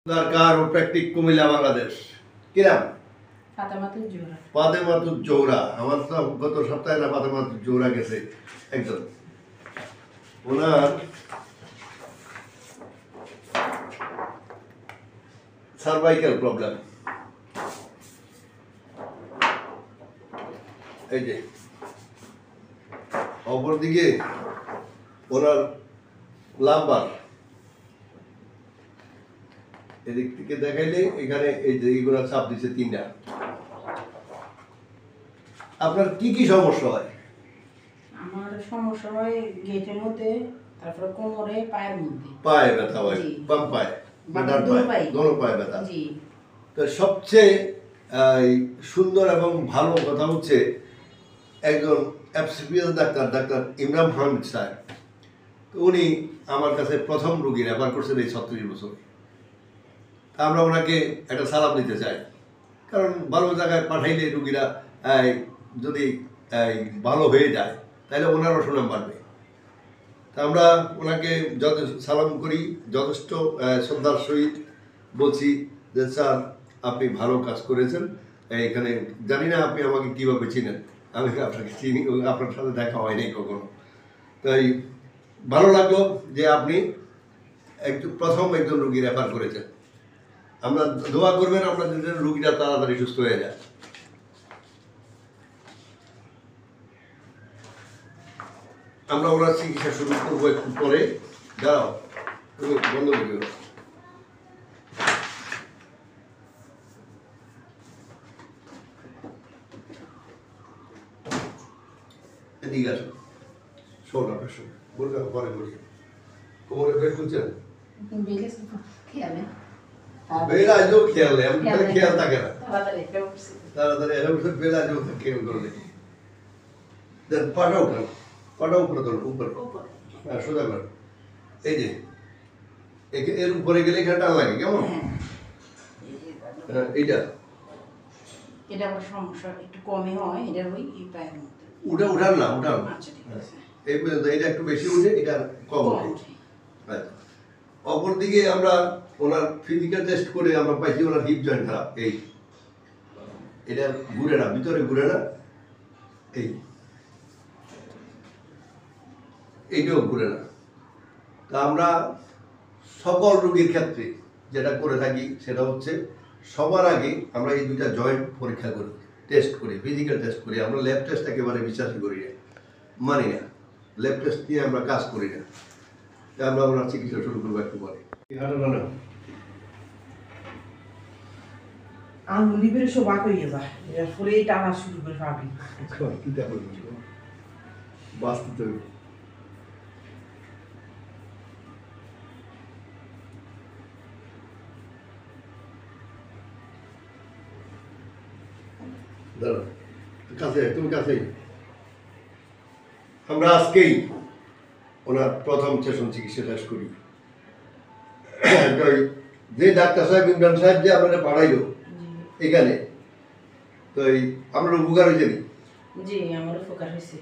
প্র্যাকটিক কুমিল্লা বাংলাদেশ কিরাম ফাতেমাতুজ জোহরা আমার তো গত সপ্তাহে না ফাতেমাতুজ জোহরা গেছে একজন ওনার সার্ভাইকাল প্রবলেম এই যে অপরদিকে ওনার লাম্বার এদিক থেকে দেখাইলে এখানে এই যে এইগুলো চাপ দিচ্ছে তিনটা। আপনার কি কি সমস্যা হয়? আমার সমস্যা হয় গেটের মধ্যে, তারপর কোমরে, পায়ের মধ্যে। পায়ে ব্যথা হয়, বাম পায়ে, দোনো পায়ে ব্যথা। তো সবচেয়ে সুন্দর এবং ভালো কথা হচ্ছে একজন এফসিপিএস ডাক্তার ইমরান হামিদ সাহেব, উনি আমার কাছে প্রথম রোগী রেফার করছেন এই 36 বছর। আমরা ওনাকে একটা সালাম দিতে চাই, কারণ ভালো জায়গায় পাঠাইলে রুগীরা যদি ভালো হয়ে যায় তাহলে ওনারও সুনাম বাড়বে। তা আমরা ওনাকে সালাম করি, যথেষ্ট শ্রদ্ধার সহিত বলছি যে স্যার আপনি ভালো কাজ করেছেন। এখানে জানি না আপনি আমাকে কীভাবে চিনেন, আমি আপনাকে চিনি, আপনার সাথে দেখা হয়নি কখনো। তাই ভালো লাগলো যে আপনি প্রথম একজন রুগী রেফার করেছেন। আমরা দোয়া করবেন আমরা যেন রুগীরা তাড়াতাড়ি সুস্থ হয়ে যায়। আমরা ওনার চিকিৎসা শুরু করবো একটু পরে। দাঁড়াও, তুমি বন্ধ করিও। এদিকে আসো, শোন আপনার শোন, বলবে পরে বলছি। কোমরে বের খুলছেন? বেলা जो खेल है, हम पहले खेलता क्या? तारा ऐसा उसे बेला जो खेल कर ले। देन पाटा ऊपर तो ऊपर। हाँ सोचा कर। ये जे, एक एर ऊपर के लिए घंटा लगे क्या वो? इधर। এটা আমার সমস্যা একটু কমই হয়, এটা ওই এই পায়ের মধ্যে। উঠান না। আচ্ছা ঠিক আছে। এই পর্যন্ত এটা একটু বেশি উঠে, এটা কম উঠে। আচ্ছা। অপরদিকে আমরা ওনার ফিজিক্যাল টেস্ট করে আমরা পাইছি ওনার হিপ জয়েন্ট খারাপ। এটা ঘুরে না, ভিতরে ঘুরে না, এইটাও ঘুরে না। তা আমরা সকল রোগীর ক্ষেত্রে যেটা করে থাকি সেটা হচ্ছে সবার আগে আমরা এই দুইটা জয়েন্ট পরীক্ষা করি, টেস্ট করি, ফিজিক্যাল টেস্ট করি। আমরা ল্যাব টেস্ট একেবারে বিশ্বাসই করি না, মানি না, ল্যাব টেস্ট নিয়ে আমরা কাজ করি না। আমরা ওনার চিকিৎসা শুরু করবো একটু পরে। আঙুল লিবের সব আঁকইয়ে যায়, এরপরে টানা শুরু করে পাবি। কিটা করবো বাঁচতে দাঁড়া, কাছে তুমি কাছেই। আমরা আজকেই ওনার প্রথম সেশন চিকিৎসা শেষ করি। যে ডাক্তার সাহেব ইমরান সাহেব যে আপনারা পাঠাইলো এখানে, তো আপনার উপকার হয়েছে নি? জি আমার উপকার হয়েছে।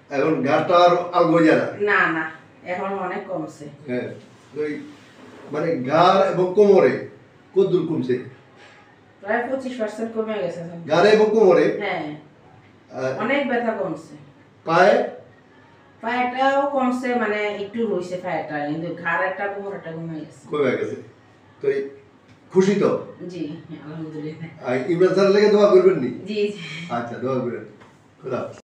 এখন ঘাটটা আর আলগো যায় না? না এখন অনেক কমছে। হ্যাঁ, মানে ঘাড় এবং কোমরে কতদূর কমছে? প্রায় 25% কমে গেছে। ঘাড়ে এবং কোমরে? হ্যাঁ, অনেক ব্যথা কমছে। পায়েটাও কমছে, মানে একটু হইছে পায়েটা, কিন্তু ঘাড়টা কোমরটা কমে গেছে। তো খুশি তো? জি আলহামদুলিল্লাহ। ইমরান স্যারের লাগে দোয়া করবেন নি? জি। আচ্ছা, দোয়া করেন। খোদা।